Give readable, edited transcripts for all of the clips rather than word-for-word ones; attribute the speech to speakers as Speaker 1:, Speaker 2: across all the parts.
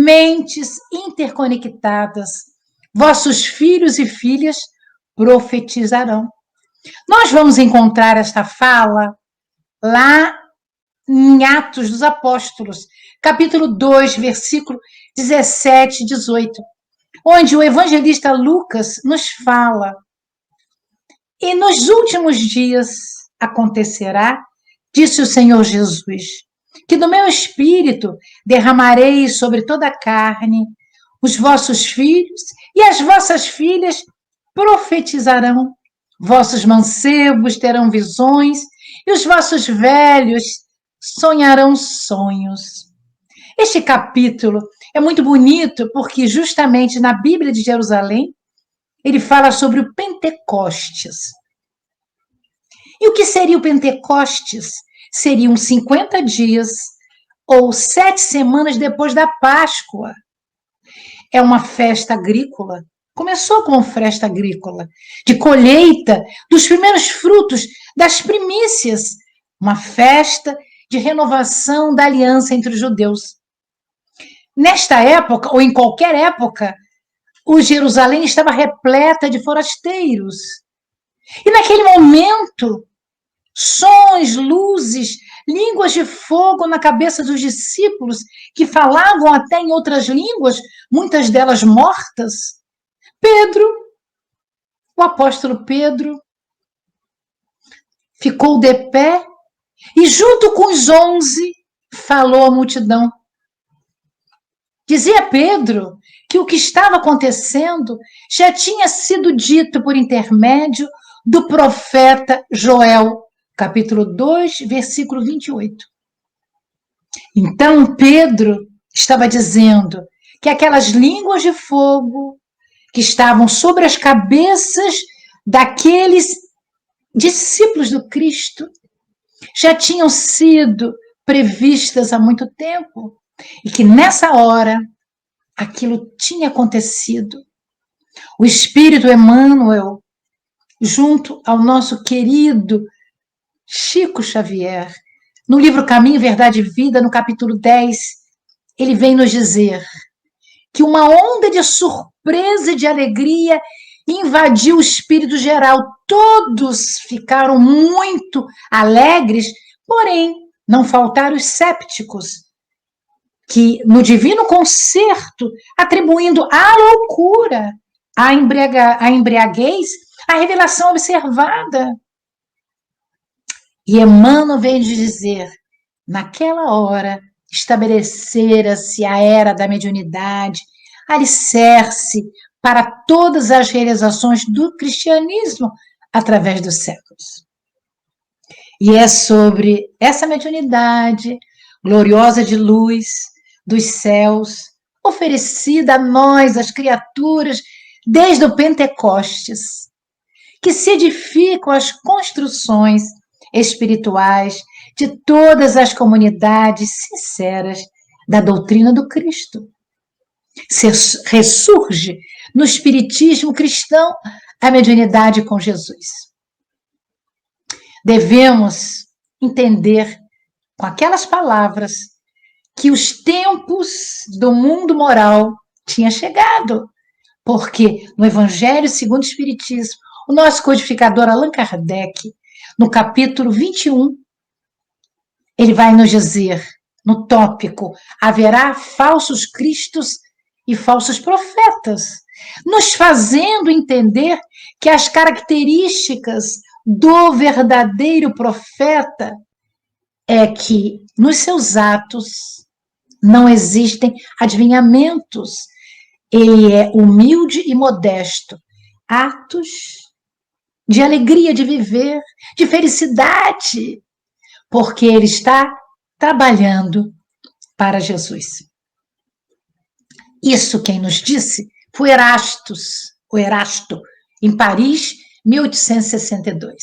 Speaker 1: mentes interconectadas, vossos filhos e filhas profetizarão. Nós vamos encontrar esta fala lá em Atos dos Apóstolos, capítulo 2, versículo 17 e 18, onde o evangelista Lucas nos fala: e nos últimos dias acontecerá, disse o Senhor Jesus, que do meu espírito derramarei sobre toda a carne, os vossos filhos e as vossas filhas profetizarão, vossos mancebos terão visões e os vossos velhos sonharão sonhos. Este capítulo é muito bonito porque justamente na Bíblia de Jerusalém ele fala sobre o Pentecostes. E o que seria o Pentecostes? Seriam 50 dias ou 7 semanas depois da Páscoa. É uma festa agrícola. Começou com festa agrícola, de colheita dos primeiros frutos, das primícias. Uma festa de renovação da aliança entre os judeus. Nesta época, ou em qualquer época, o Jerusalém estava repleta de forasteiros. E naquele momento, sons, luzes, línguas de fogo na cabeça dos discípulos, que falavam até em outras línguas, muitas delas mortas. Pedro, o apóstolo Pedro, ficou de pé e junto com os 11 falou à multidão. Dizia Pedro que o que estava acontecendo já tinha sido dito por intermédio do profeta Joel, capítulo 2, versículo 28. Então Pedro estava dizendo que aquelas línguas de fogo que estavam sobre as cabeças daqueles discípulos do Cristo já tinham sido previstas há muito tempo e que nessa hora aquilo tinha acontecido. O Espírito Emmanuel, junto ao nosso querido Chico Xavier, no livro Caminho, Verdade e Vida, no capítulo 10, ele vem nos dizer que uma onda de surpresa e de alegria invadiu o espírito geral. Todos ficaram muito alegres, porém, não faltaram os sépticos, que no divino concerto, atribuindo à loucura, à embriaguez, a revelação observada. E Emmanuel veio dizer, naquela hora, estabelecera-se a era da mediunidade, alicerce para todas as realizações do cristianismo através dos séculos. E é sobre essa mediunidade gloriosa de luz dos céus, oferecida a nós, as criaturas, desde o Pentecostes, que se edificam as construções espirituais de todas as comunidades sinceras da doutrina do Cristo. Ressurge no espiritismo cristão a mediunidade com Jesus. Devemos entender com aquelas palavras que os tempos do mundo moral tinham chegado, porque no Evangelho segundo o Espiritismo, o nosso codificador Allan Kardec, no capítulo 21, ele vai nos dizer, no tópico, haverá falsos cristos e falsos profetas, nos fazendo entender que as características do verdadeiro profeta é que nos seus atos não existem adivinhamentos. Ele é humilde e modesto. Atos de alegria de viver, de felicidade, porque ele está trabalhando para Jesus. Isso quem nos disse foi o Erasto, em Paris, 1862.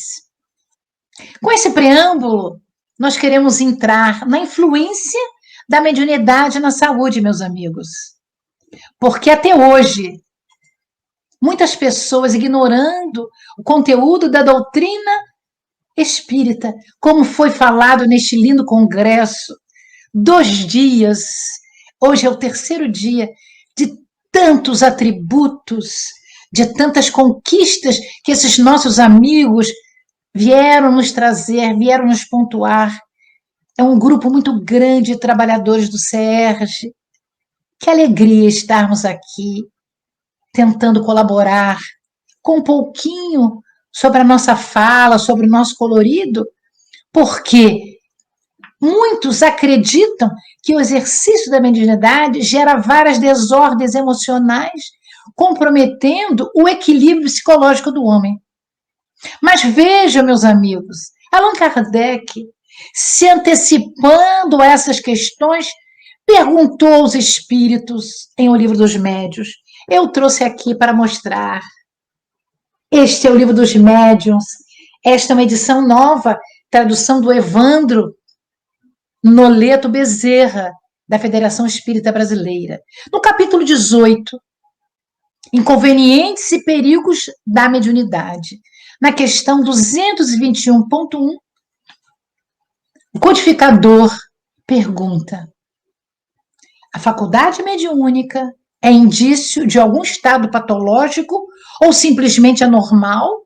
Speaker 1: Com esse preâmbulo, nós queremos entrar na influência da mediunidade na saúde, meus amigos. Porque até hoje, muitas pessoas ignorando o conteúdo da doutrina espírita, como foi falado neste lindo congresso, 2 dias, Hoje é o terceiro dia de tantos atributos, de tantas conquistas que esses nossos amigos vieram nos trazer, vieram nos pontuar. É um grupo muito grande de trabalhadores do SERJ. Que alegria estarmos aqui, tentando colaborar com um pouquinho sobre a nossa fala, sobre o nosso colorido, porque muitos acreditam que o exercício da mediunidade gera várias desordens emocionais, comprometendo o equilíbrio psicológico do homem. Mas vejam, meus amigos, Allan Kardec, se antecipando a essas questões, perguntou aos espíritos em O Livro dos Médiuns. Eu trouxe aqui para mostrar. Este é o Livro dos Médiuns. Esta é uma edição nova, tradução do Evandro Noleto Bezerra, da Federação Espírita Brasileira. No capítulo 18, Inconvenientes e Perigos da Mediunidade. Na questão 221.1, o codificador pergunta: a faculdade mediúnica é indício de algum estado patológico ou simplesmente anormal?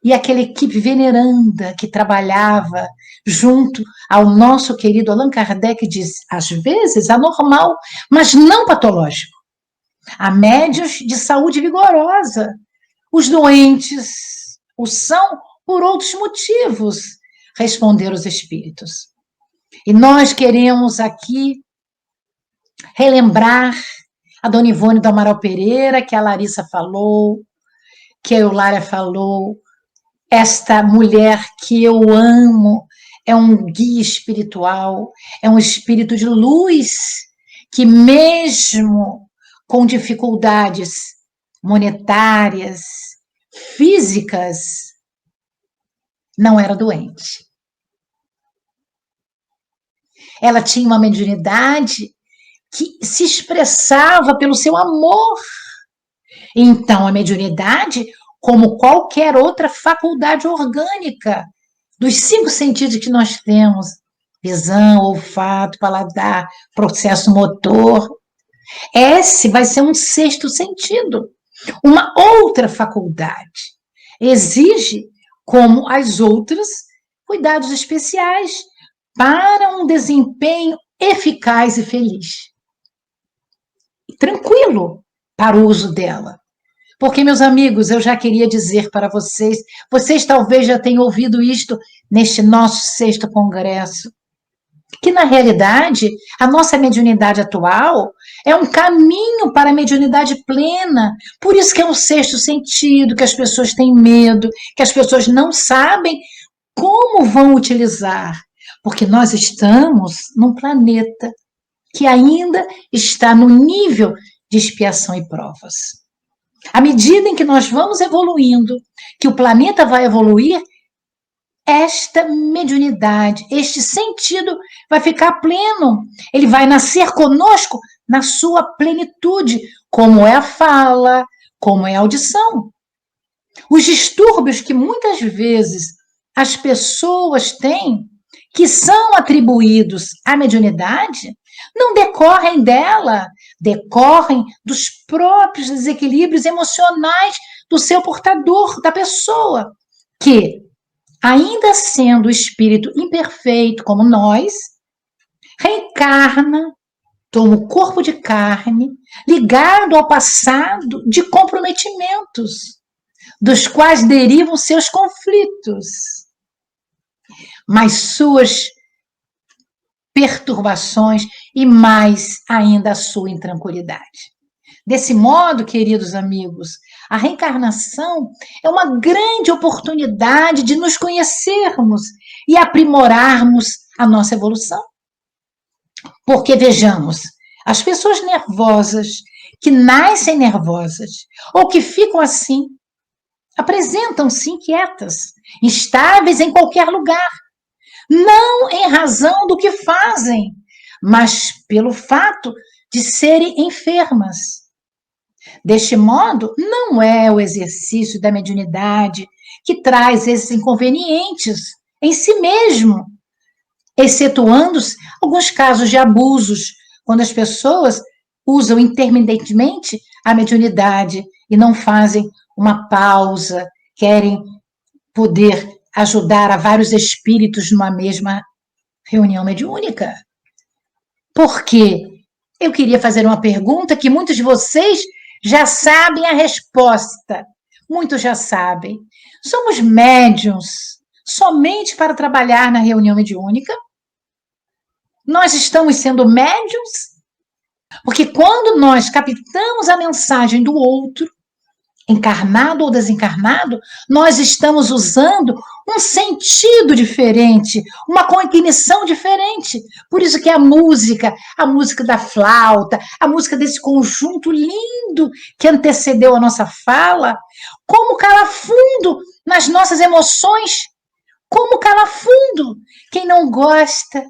Speaker 1: E aquela equipe veneranda que trabalhava junto ao nosso querido Allan Kardec diz, às vezes anormal, mas não patológico. Há médiuns de saúde vigorosa. Os doentes o são por outros motivos, responderam os espíritos. E nós queremos aqui relembrar a dona Ivone do Amaral Pereira, que a Larissa falou, que a Eulália falou, esta mulher que eu amo, é um guia espiritual, é um espírito de luz, que mesmo com dificuldades monetárias, físicas, não era doente. Ela tinha uma mediunidade que se expressava pelo seu amor. Então, a mediunidade, como qualquer outra faculdade orgânica, dos 5 sentidos que nós temos, visão, olfato, paladar, processo motor, esse vai ser um 6º sentido, uma outra faculdade. Exige, como as outras, cuidados especiais para um desempenho eficaz e feliz. Tranquilo para o uso dela. Porque, meus amigos, eu já queria dizer para vocês, vocês talvez já tenham ouvido isto neste nosso 6º congresso, que, na realidade, a nossa mediunidade atual é um caminho para a mediunidade plena. Por isso que é um 6º sentido, que as pessoas têm medo, que as pessoas não sabem como vão utilizar. Porque nós estamos num planeta que ainda está no nível de expiação e provas. À medida em que nós vamos evoluindo, que o planeta vai evoluir, esta mediunidade, este sentido vai ficar pleno. Ele vai nascer conosco na sua plenitude, como é a fala, como é a audição. Os distúrbios que muitas vezes as pessoas têm, que são atribuídos à mediunidade, não decorrem dela, decorrem dos próprios desequilíbrios emocionais do seu portador, da pessoa, que, ainda sendo o espírito imperfeito como nós, reencarna, toma o corpo de carne, ligado ao passado de comprometimentos, dos quais derivam seus conflitos, mas suas perturbações e mais ainda a sua intranquilidade. Desse modo, queridos amigos, a reencarnação é uma grande oportunidade de nos conhecermos e aprimorarmos a nossa evolução. Porque, vejamos, as pessoas nervosas, que nascem nervosas, ou que ficam assim, apresentam-se inquietas, instáveis em qualquer lugar, não em razão do que fazem, mas pelo fato de serem enfermas. Deste modo, não é o exercício da mediunidade que traz esses inconvenientes em si mesmo, excetuando-se alguns casos de abusos, quando as pessoas usam intermitentemente a mediunidade e não fazem uma pausa, querem poder ajudar a vários espíritos numa mesma reunião mediúnica. Por quê? Eu queria fazer uma pergunta que muitos de vocês já sabem a resposta. Muitos já sabem. Somos médiuns somente para trabalhar na reunião mediúnica? Nós estamos sendo médiuns? Porque quando nós captamos a mensagem do outro, encarnado ou desencarnado, nós estamos usando um sentido diferente, uma cognição diferente. Por isso que a música da flauta, a música desse conjunto lindo que antecedeu a nossa fala, como cala fundo nas nossas emoções, como cala fundo. Quem não gosta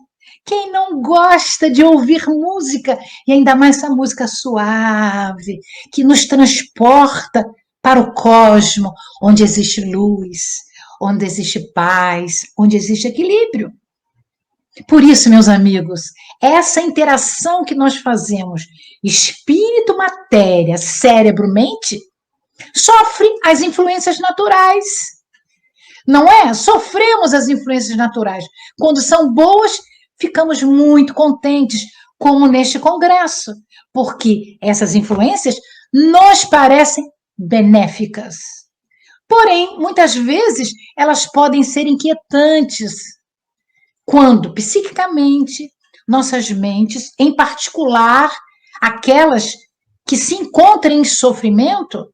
Speaker 1: de ouvir música, e ainda mais essa música suave, que nos transporta para o cosmo, onde existe luz, onde existe paz, onde existe equilíbrio. Por isso, meus amigos, essa interação que nós fazemos, espírito, matéria, cérebro, mente, sofre as influências naturais. Não é? Sofremos as influências naturais. Quando são boas, ficamos muito contentes, como neste congresso, porque essas influências nos parecem benéficas. Porém, muitas vezes, elas podem ser inquietantes, quando, psiquicamente, nossas mentes, em particular, aquelas que se encontram em sofrimento,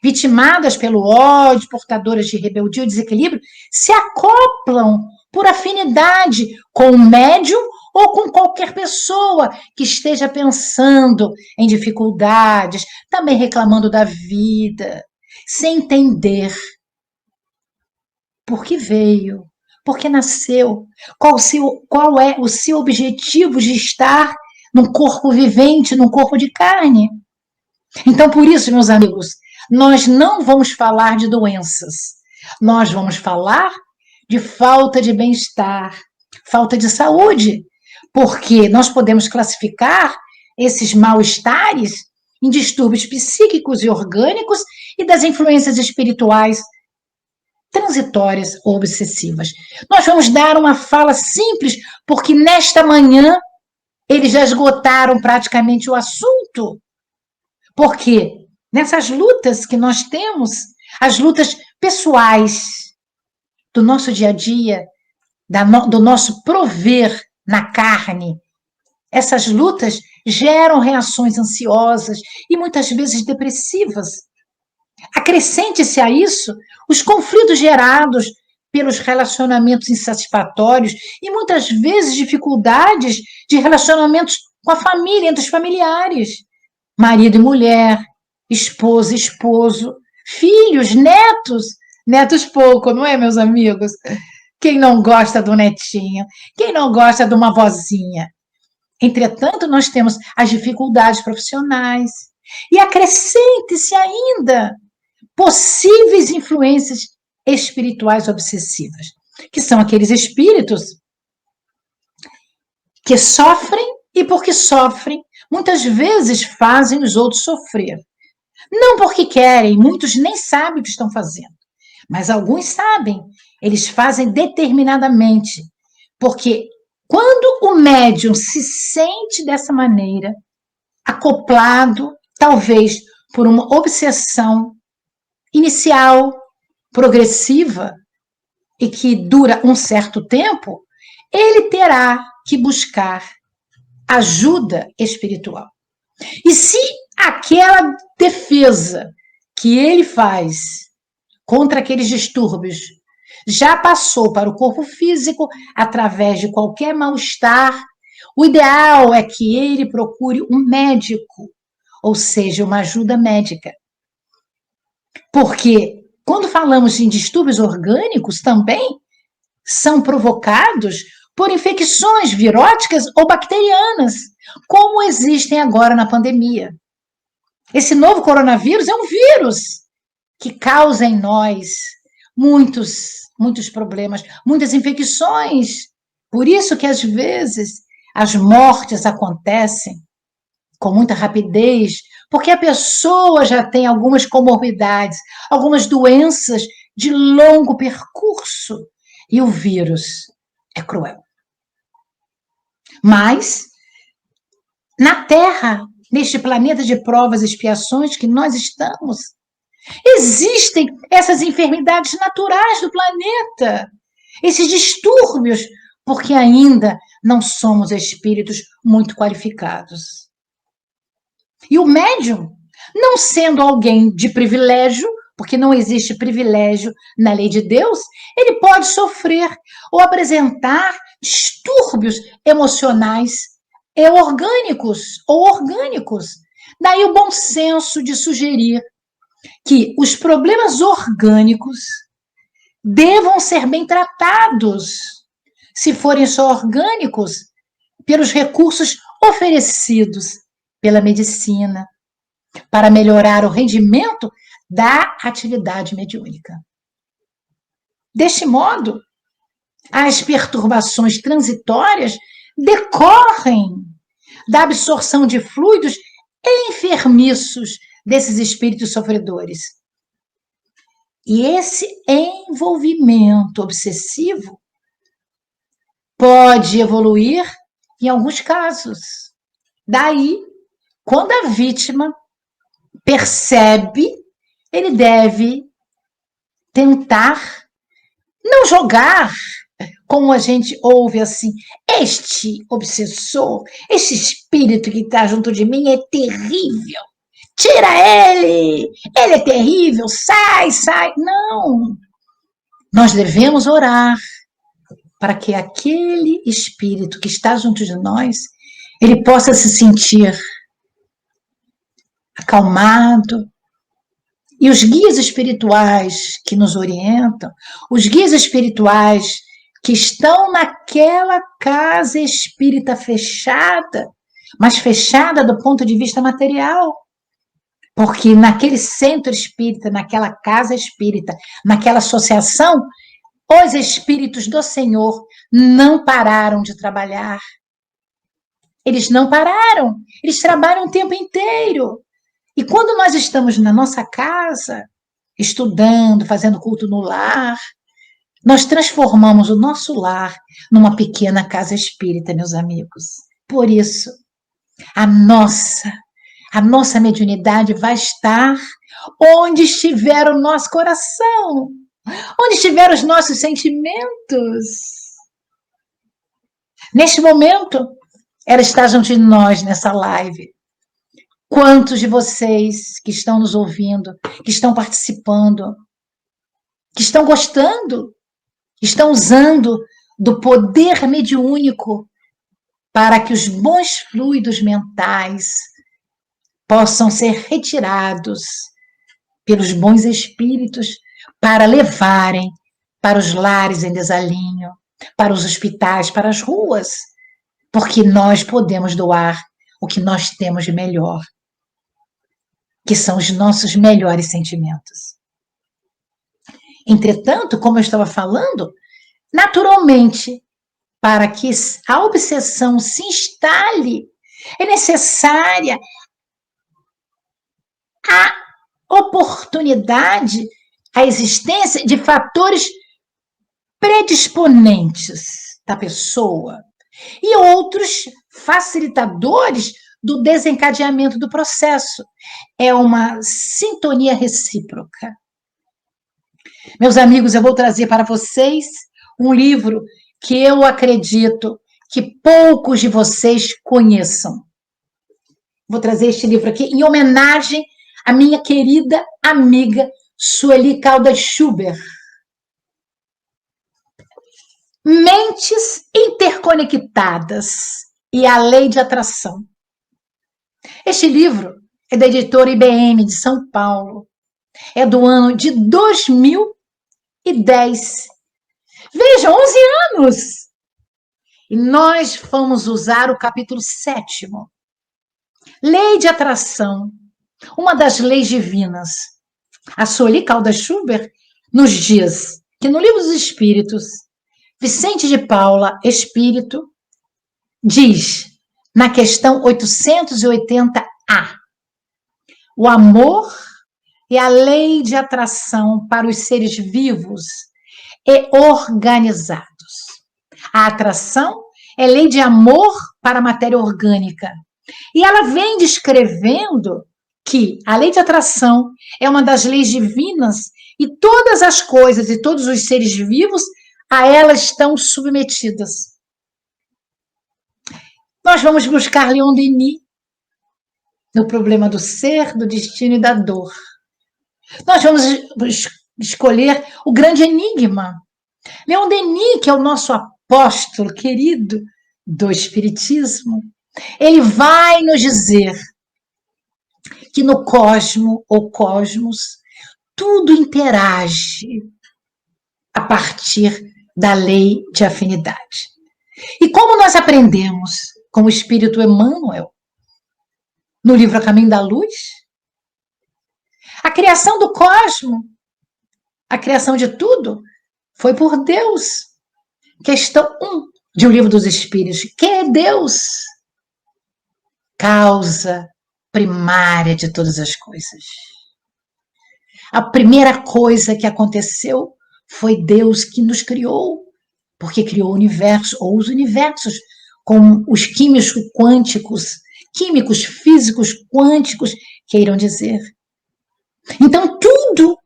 Speaker 1: vitimadas pelo ódio, portadoras de rebeldia ou desequilíbrio, se acoplam por afinidade com o médium ou com qualquer pessoa que esteja pensando em dificuldades, também reclamando da vida, sem entender por que veio, por que nasceu, qual é o seu objetivo de estar num corpo vivente, num corpo de carne. Então, por isso, meus amigos, nós não vamos falar de doenças, nós vamos falar de falta de bem-estar, falta de saúde, porque nós podemos classificar esses mal-estares em distúrbios psíquicos e orgânicos e das influências espirituais transitórias ou obsessivas. Nós vamos dar uma fala simples, porque nesta manhã eles já esgotaram praticamente o assunto, porque nessas lutas que nós temos, as lutas pessoais, do nosso dia a dia, do nosso prover na carne, essas lutas geram reações ansiosas e muitas vezes depressivas. Acrescente-se a isso os conflitos gerados pelos relacionamentos insatisfatórios e muitas vezes dificuldades de relacionamentos com a família, entre os familiares, marido e mulher, esposa e esposo, filhos, netos. Netos pouco, não é, meus amigos? Quem não gosta do netinho? Quem não gosta de uma vozinha? Entretanto, nós temos as dificuldades profissionais. E acrescente-se ainda possíveis influências espirituais obsessivas, que são aqueles espíritos que sofrem e, porque sofrem, muitas vezes fazem os outros sofrer. Não porque querem, muitos nem sabem o que estão fazendo. Mas alguns sabem, eles fazem determinadamente, porque quando o médium se sente dessa maneira, acoplado, talvez por uma obsessão inicial, progressiva, e que dura um certo tempo, ele terá que buscar ajuda espiritual. E se aquela defesa que ele faz contra aqueles distúrbios já passou para o corpo físico através de qualquer mal-estar, o ideal é que ele procure um médico, ou seja, uma ajuda médica. Porque quando falamos em distúrbios orgânicos, também são provocados por infecções viróticas ou bacterianas, como existem agora na pandemia. Esse novo coronavírus é um vírus que causa em nós muitos problemas, muitas infecções. Por isso que, às vezes, as mortes acontecem com muita rapidez, porque a pessoa já tem algumas comorbidades, algumas doenças de longo percurso, e o vírus é cruel. Mas, na Terra, neste planeta de provas e expiações que nós estamos, existem essas enfermidades naturais do planeta, esses distúrbios, porque ainda não somos espíritos muito qualificados. E o médium, não sendo alguém de privilégio, porque não existe privilégio na lei de Deus, ele pode sofrer ou apresentar distúrbios emocionais orgânicos. Daí o bom senso de sugerir que os problemas orgânicos devam ser bem tratados, se forem só orgânicos, pelos recursos oferecidos pela medicina, para melhorar o rendimento da atividade mediúnica. Deste modo, as perturbações transitórias decorrem da absorção de fluidos enfermiços desses espíritos sofredores. E esse envolvimento obsessivo pode evoluir em alguns casos. Daí, quando a vítima percebe, ele deve tentar não jogar, como a gente ouve assim, este obsessor, este espírito que está junto de mim é terrível. Tira ele é terrível, sai. Não, nós devemos orar para que aquele espírito que está junto de nós, ele possa se sentir acalmado. E os guias espirituais que nos orientam, os guias espirituais que estão naquela casa espírita fechada, mas fechada do ponto de vista material, porque naquele centro espírita, naquela casa espírita, naquela associação, os espíritos do Senhor não pararam de trabalhar. Eles não pararam, eles trabalham o tempo inteiro. E quando nós estamos na nossa casa, estudando, fazendo culto no lar, nós transformamos o nosso lar numa pequena casa espírita, meus amigos. Por isso, a nossa mediunidade vai estar onde estiver o nosso coração, onde estiver os nossos sentimentos. Neste momento, ela está junto de nós nessa live. Quantos de vocês que estão nos ouvindo, que estão participando, que estão gostando, estão usando do poder mediúnico para que os bons fluidos mentais possam ser retirados pelos bons espíritos para levarem para os lares em desalinho, para os hospitais, para as ruas, porque nós podemos doar o que nós temos de melhor, que são os nossos melhores sentimentos. Entretanto, como eu estava falando, naturalmente, para que a obsessão se instale, é necessária a oportunidade, a existência de fatores predisponentes da pessoa e outros facilitadores do desencadeamento do processo. É uma sintonia recíproca. Meus amigos, eu vou trazer para vocês um livro que eu acredito que poucos de vocês conheçam. Vou trazer este livro aqui em homenagem à minha querida amiga Sueli Caldas Schubert. Mentes Interconectadas e a Lei de Atração. Este livro é da editora IBM de São Paulo. É do ano de 2010. Veja, 11 anos! E nós vamos usar o capítulo 7º. Lei de Atração, uma das leis divinas. A Sueli Caldas Schubert nos diz que no Livro dos Espíritos, Vicente de Paula, espírito, diz na questão 880A, o amor é a lei de atração para os seres vivos e organizados. A atração é lei de amor para a matéria orgânica. E ela vem descrevendo que a lei de atração é uma das leis divinas e todas as coisas e todos os seres vivos a ela estão submetidas. Nós vamos buscar Leon Denis no problema do ser, do destino e da dor. Nós vamos escolher o grande enigma. Leon Denis, que é o nosso apóstolo querido do Espiritismo, ele vai nos dizer que no cosmo ou cosmos tudo interage a partir da lei de afinidade. E como nós aprendemos com o Espírito Emmanuel, no livro A Caminho da Luz, a criação do cosmo, a criação de tudo, foi por Deus. Questão 1 de O Livro dos Espíritos. Quem é Deus? Causa primária de todas as coisas. A primeira coisa que aconteceu foi Deus que nos criou, porque criou o universo, ou os universos, com os químicos, físicos, quânticos, queiram dizer. Então, tudo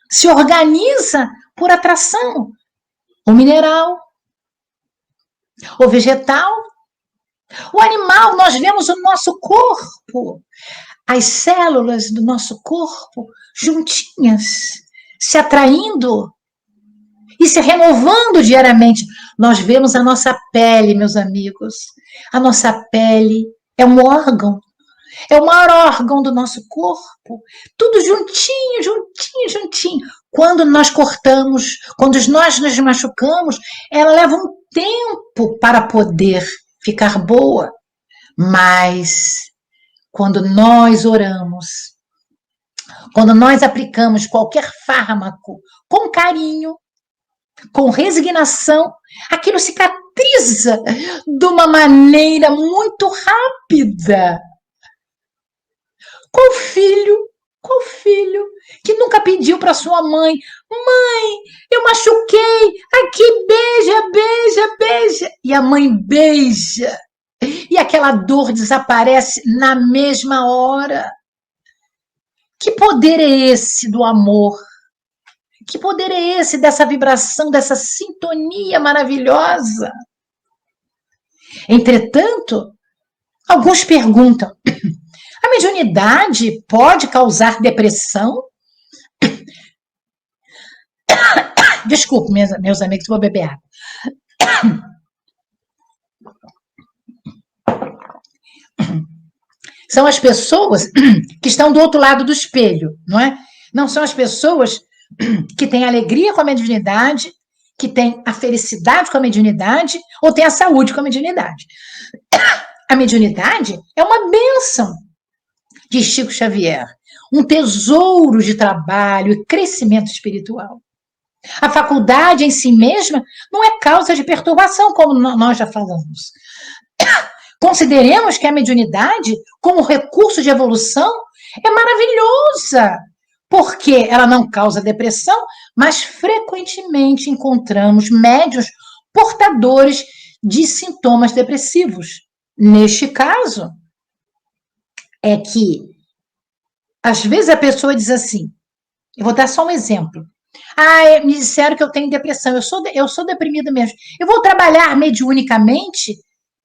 Speaker 1: se organiza por atração. O mineral, o vegetal, o animal, nós vemos o nosso corpo, as células do nosso corpo juntinhas, se atraindo e se renovando diariamente. Nós vemos a nossa pele, meus amigos. A nossa pele é um órgão, é o maior órgão do nosso corpo. Tudo juntinho, juntinho, juntinho. Quando nós cortamos, quando nós nos machucamos, ela leva um tempo para poder ficar boa. Mas quando nós oramos, quando nós aplicamos qualquer fármaco com carinho, com resignação, aquilo cicatriza de uma maneira muito rápida. Qual filho que nunca pediu para sua mãe: mãe, eu machuquei, aqui, beija, beija, beija. E a mãe beija. E aquela dor desaparece na mesma hora. Que poder é esse do amor? Que poder é esse dessa vibração, dessa sintonia maravilhosa? Entretanto, alguns perguntam: a mediunidade pode causar depressão? Desculpe, meus amigos, vou beber água. São as pessoas que estão do outro lado do espelho, não é? Não são as pessoas que têm alegria com a mediunidade, que têm a felicidade com a mediunidade, ou têm a saúde com a mediunidade. A mediunidade é uma bênção, diz Chico Xavier, um tesouro de trabalho e crescimento espiritual. A faculdade em si mesma não é causa de perturbação, como nós já falamos. Consideremos que a mediunidade, como recurso de evolução, é maravilhosa, porque ela não causa depressão, mas frequentemente encontramos médiuns portadores de sintomas depressivos. Neste caso, é que, às vezes, a pessoa diz assim, eu vou dar só um exemplo. Me disseram que eu tenho depressão, eu sou deprimida mesmo. Eu vou trabalhar mediunicamente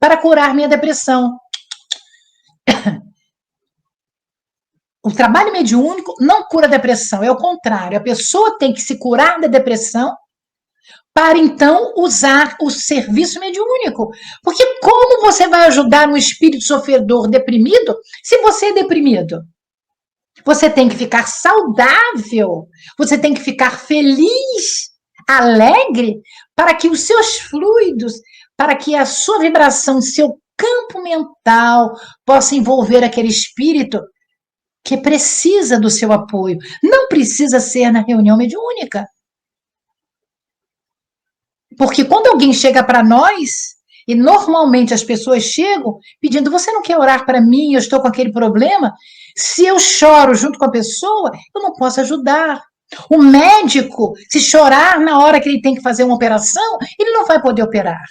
Speaker 1: para curar minha depressão. O trabalho mediúnico não cura a depressão, é o contrário. A pessoa tem que se curar da depressão para, então, usar o serviço mediúnico. Porque como você vai ajudar um espírito sofredor deprimido se você é deprimido? Você tem que ficar saudável, você tem que ficar feliz, alegre, para que os seus fluidos, para que a sua vibração, seu campo mental possa envolver aquele espírito que precisa do seu apoio. Não precisa ser na reunião mediúnica. Porque quando alguém chega para nós E normalmente as pessoas chegam pedindo: você não quer orar para mim? Eu estou com aquele problema. Se eu choro junto com a pessoa, eu não posso ajudar. O médico, se chorar na hora que ele tem que fazer uma operação, ele não vai poder operar.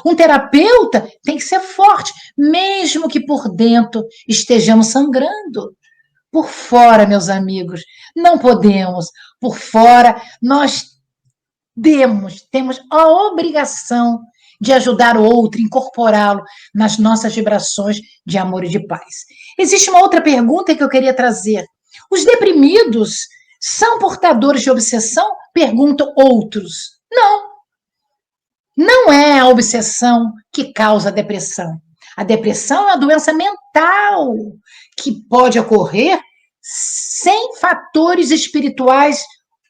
Speaker 1: Um terapeuta tem que ser forte, mesmo que por dentro estejamos sangrando. Por fora, meus amigos, não podemos. Por fora, nós temos a obrigação de ajudar o outro, incorporá-lo nas nossas vibrações de amor e de paz. Existe uma outra pergunta que eu queria trazer. Os deprimidos são portadores de obsessão? Perguntam outros. Não. Não é a obsessão que causa a depressão. A depressão é uma doença mental que pode ocorrer sem fatores espirituais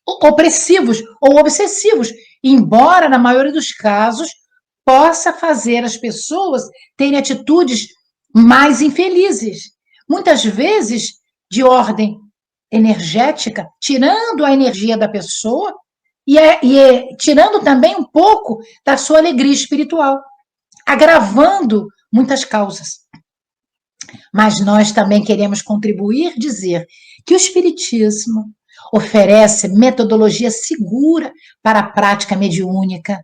Speaker 1: opressivos ou obsessivos, embora, na maioria dos casos, possa fazer as pessoas terem atitudes mais infelizes. Muitas vezes, de ordem energética, tirando a energia da pessoa tirando também um pouco da sua alegria espiritual, agravando muitas causas. Mas nós também queremos contribuir, dizer que o Espiritismo oferece metodologia segura para a prática mediúnica,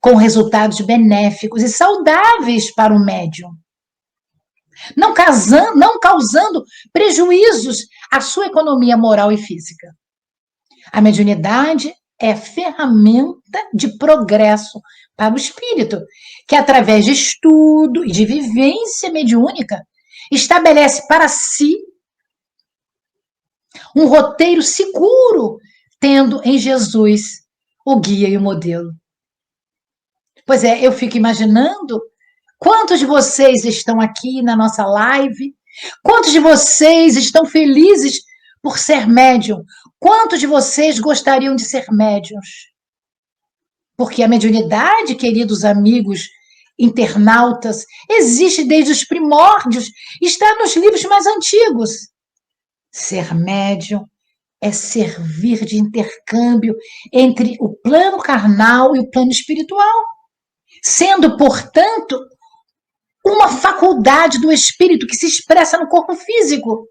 Speaker 1: com resultados benéficos e saudáveis para o médium, não causando prejuízos à sua economia moral e física. A mediunidade é ferramenta de progresso para o espírito, que através de estudo e de vivência mediúnica estabelece para si um roteiro seguro, tendo em Jesus o guia e o modelo. Pois é, eu fico imaginando quantos de vocês estão aqui na nossa live, quantos de vocês estão felizes por ser médium, quantos de vocês gostariam de ser médiums? Porque a mediunidade, queridos amigos internautas, existe desde os primórdios, está nos livros mais antigos. Ser médium é servir de intercâmbio entre o plano carnal e o plano espiritual, sendo, portanto, uma faculdade do espírito que se expressa no corpo físico.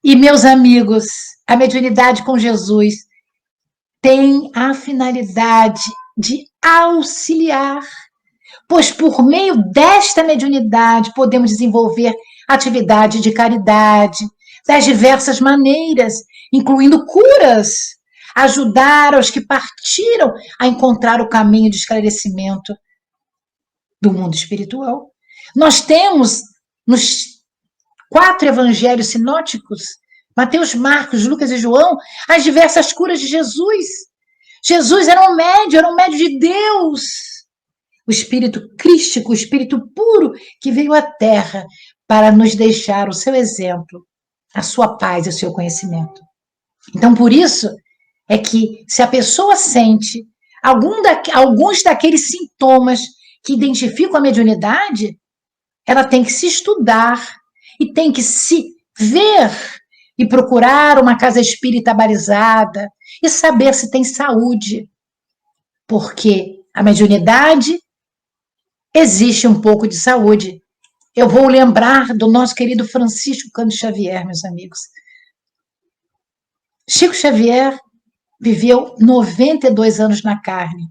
Speaker 1: E, meus amigos, a mediunidade com Jesus tem a finalidade de auxiliar, pois por meio desta mediunidade podemos desenvolver atividade de caridade das diversas maneiras, incluindo curas, ajudar os que partiram a encontrar o caminho de esclarecimento do mundo espiritual. Nós temos nos 4 evangelhos sinóticos, Mateus, Marcos, Lucas e João, as diversas curas de Jesus. Jesus era um médio de Deus. O Espírito crístico, o Espírito puro, que veio à Terra para nos deixar o seu exemplo, a sua paz e o seu conhecimento. Então, por isso, é que se a pessoa sente alguns daqueles sintomas que identificam a mediunidade, ela tem que se estudar e tem que se ver e procurar uma casa espírita balizada e saber se tem saúde. Porque a mediunidade existe um pouco de saúde. Eu vou lembrar do nosso querido Francisco Cândido Xavier, meus amigos. Chico Xavier viveu 92 anos na carne.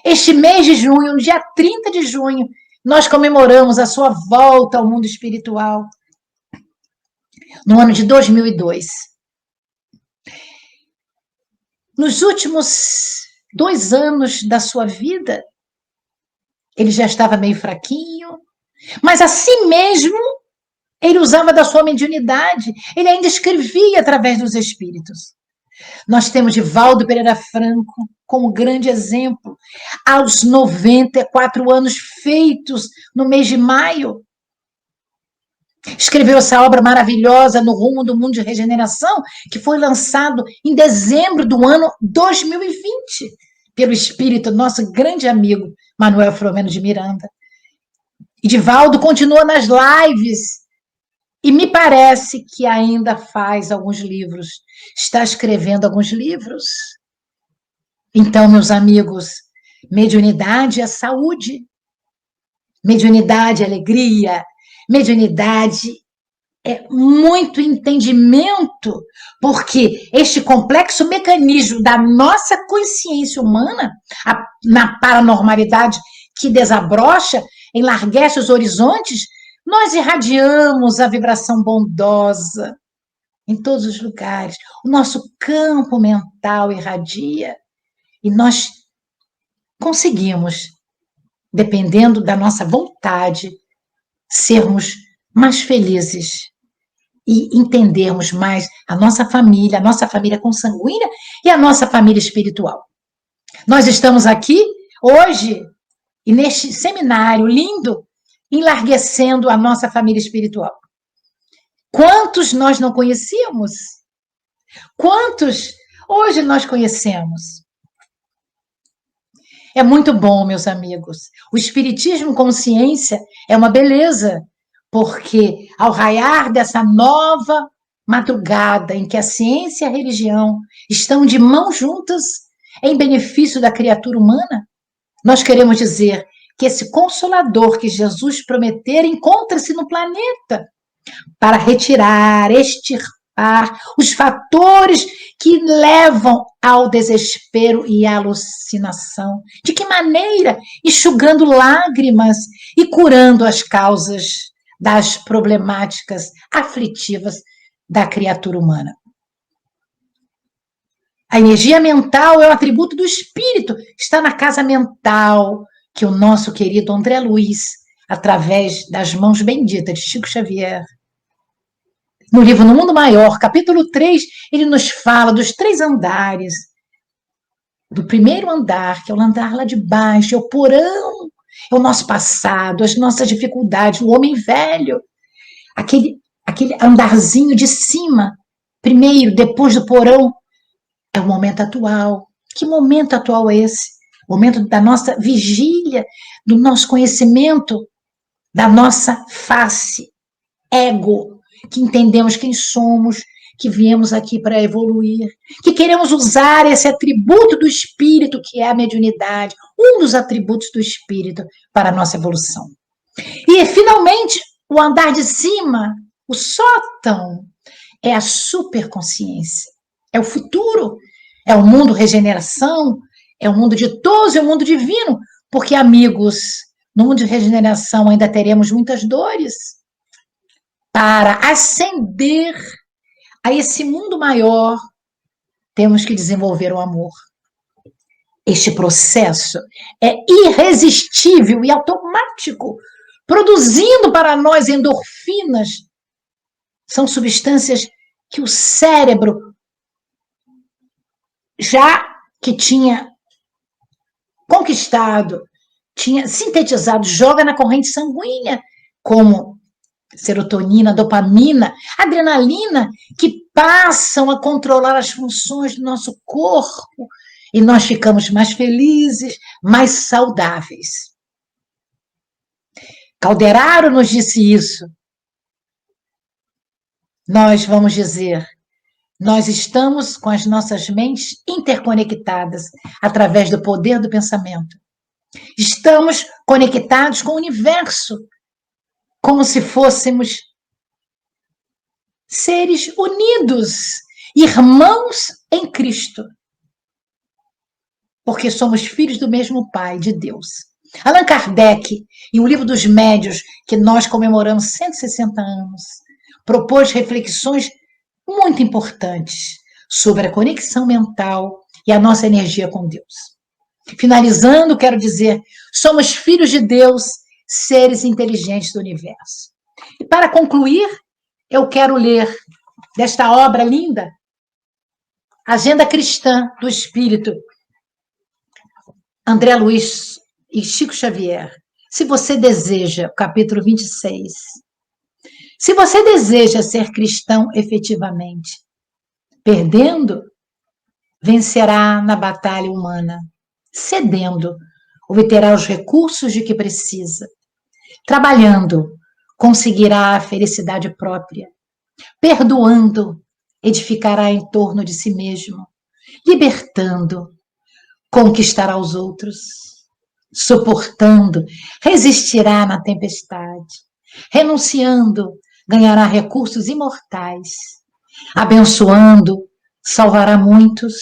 Speaker 1: Este mês de junho, no dia 30 de junho, nós comemoramos a sua volta ao mundo espiritual, no ano de 2002. Nos últimos 2 anos da sua vida, ele já estava meio fraquinho, mas assim mesmo, ele usava da sua mediunidade, ele ainda escrevia através dos espíritos. Nós temos Divaldo Pereira Franco como grande exemplo, aos 94 anos feitos no mês de maio. Escreveu essa obra maravilhosa, No Rumo do Mundo de Regeneração, que foi lançado em dezembro do ano 2020, pelo espírito, nosso grande amigo, Manuel Filomeno de Miranda. E Divaldo continua nas lives, e me parece que ainda faz alguns livros, está escrevendo alguns livros. Então, meus amigos, mediunidade é saúde. Mediunidade, alegria, mediunidade é muito entendimento, porque este complexo mecanismo da nossa consciência humana, na paranormalidade que desabrocha, enlarguece os horizontes, nós irradiamos a vibração bondosa em todos os lugares. O nosso campo mental irradia e nós conseguimos, dependendo da nossa vontade, sermos mais felizes e entendermos mais a nossa família consanguínea e a nossa família espiritual. Nós estamos aqui hoje, e neste seminário lindo, enlarguecendo a nossa família espiritual. Quantos nós não conhecíamos? Quantos hoje nós conhecemos? É muito bom, meus amigos. O Espiritismo como ciência é uma beleza, porque ao raiar dessa nova madrugada em que a ciência e a religião estão de mãos juntas em benefício da criatura humana, nós queremos dizer que esse Consolador que Jesus prometera encontra-se no planeta para retirar, extirpar os fatores que levam ao desespero e à alucinação. De que maneira? Enxugando lágrimas e curando as causas das problemáticas aflitivas da criatura humana. A energia mental é um atributo do espírito, está na casa mental que o nosso querido André Luiz, através das mãos benditas de Chico Xavier, no livro No Mundo Maior, capítulo 3, ele nos fala dos 3 andares. Do primeiro andar, que é o andar lá de baixo, é o porão, é o nosso passado, as nossas dificuldades, o homem velho. Aquele andarzinho de cima, primeiro, depois do porão, é o momento atual. Que momento atual é esse? O momento da nossa vigília, do nosso conhecimento, da nossa face, ego, que entendemos quem somos, que viemos aqui para evoluir, que queremos usar esse atributo do espírito, que é a mediunidade, um dos atributos do espírito para a nossa evolução. E, finalmente, o andar de cima, o sótão, é a superconsciência, é o futuro, é o mundo regeneração, é o mundo ditoso, é o mundo divino, porque, amigos, no mundo de regeneração ainda teremos muitas dores. Para ascender a esse mundo maior, temos que desenvolver o amor. Este processo é irresistível e automático, produzindo para nós endorfinas. São substâncias que o cérebro, já que tinha conquistado, tinha sintetizado, joga na corrente sanguínea, como serotonina, dopamina, adrenalina, que passam a controlar as funções do nosso corpo e nós ficamos mais felizes, mais saudáveis. Calderaro nos disse isso. Nós vamos dizer, nós estamos com as nossas mentes interconectadas através do poder do pensamento. Estamos conectados com o universo, como se fôssemos seres unidos, irmãos em Cristo, porque somos filhos do mesmo Pai, de Deus. Allan Kardec, em O Livro dos Médiuns, que nós comemoramos 160 anos, propôs reflexões muito importantes sobre a conexão mental e a nossa energia com Deus. Finalizando, quero dizer, somos filhos de Deus, seres inteligentes do universo. E para concluir, eu quero ler desta obra linda, Agenda Cristã do Espírito, André Luiz e Chico Xavier. Se você deseja, capítulo 26, se você deseja ser cristão efetivamente, perdendo, vencerá na batalha humana. Cedendo, obterá os recursos de que precisa. Trabalhando, conseguirá a felicidade própria. Perdoando, edificará em torno de si mesmo. Libertando, conquistará os outros. suportando, resistirá na tempestade, renunciando, ganhará recursos imortais, abençoando, salvará muitos,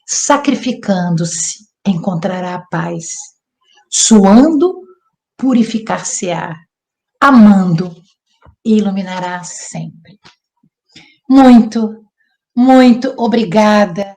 Speaker 1: sacrificando-se, encontrará a paz, suando, purificar-se-á, amando, iluminará sempre. Muito, muito obrigada